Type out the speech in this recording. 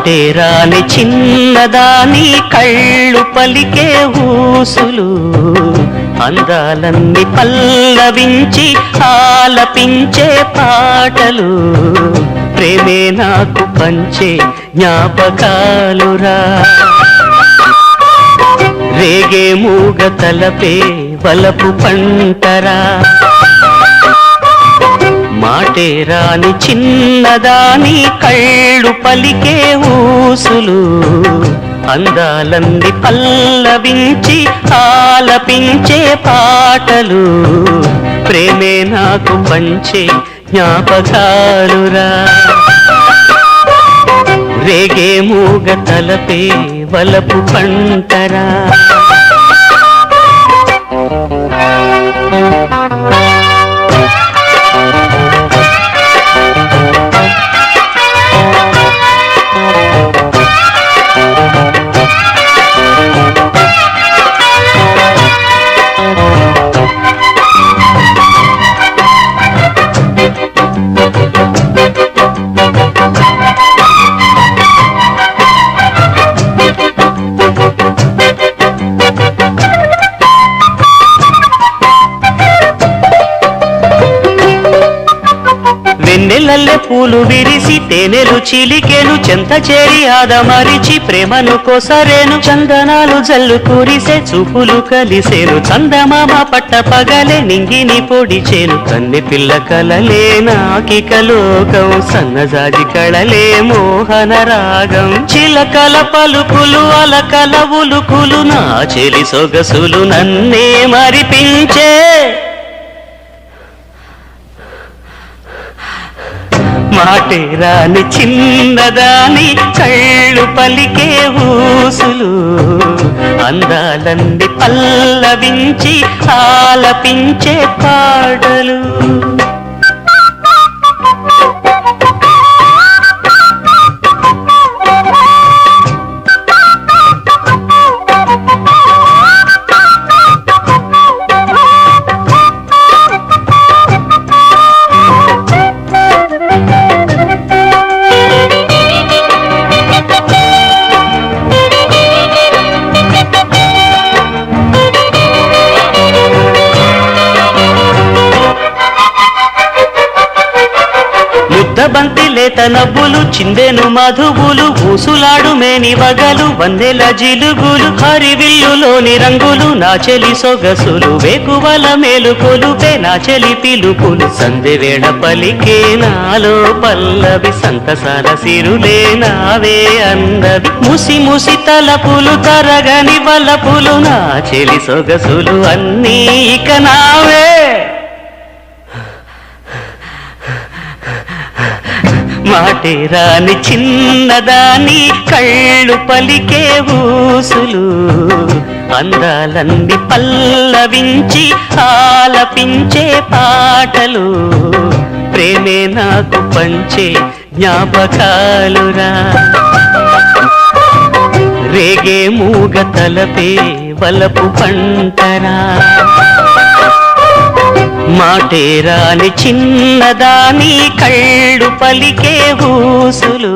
మాటే రాని చిన్నదాని కళ్ళు పలికే ఊసులు అందాలన్నీ పల్లవించి ఆలపించే పాటలు ప్రేమే నాకు పంచే జ్ఞాపకాలురా రేగే మూగ తలపే వలపు పంటరా మాటే రాని చిన్నదాని కళ్ళు పలికే ఊసులు అందాలన్నీ పల్లవించి ఆలపించే పాటలు ప్రేమే నాకు పంచే జ్ఞాపకాలురా రేగే మూగ తలపే వలపు పంటరా వెన్నెలల్లె పూలు విరిసి తేనెలు చిలికెను చెంత చేరి ఆదమరిచి ప్రేమను కోసరేను చందనాలు జల్లు కురిసే చూపులు కలిసేను చందమామ పట్ట పగలే నింగిని పొడిచేను కన్నె పిల్ల కలలే నాకిక లోకం సన్నజాజి కళలే మోహన రాగం చిలకల పలుకులు అలకల ఉలుకులు నా చెలి సొగసులు నన్నే మరిపించే మాటే రాని చిన్నదాని కళ్ళు పలికే ఊసులు అందాలన్నీ పల్లవించి ఆలపించే పాటలు బంతి లేత నవ్వులు చిందెను మధువులు ఊసులాడు మేని వగలు వందెల జిలుగులు హరివిల్లులోని రంగులు నా చెలి సొగసులు వేకువల మేలుకొలుపే నా చెలి పిలుపులు సందెవేళ పలికే నాలో పల్లవి సంతసాల సిరులే నావే అందవి ముసి ముసి తలపులు తరగని వలపులు నా చెలి సొగసులు అన్నీ ఇక నావే మాటే రాని చిన్నదాని కళ్ళు పలికే ఊసులు అందాలన్నీ పల్లవించి ఆలపించే పాటలు ప్రేమే నాకు పంచే జ్ఞాపకాలురా రేగే మూగ తలపే వలపు పంటరా మాటే రాని చిన్నదాని కళ్ళు పలికే ఊసులు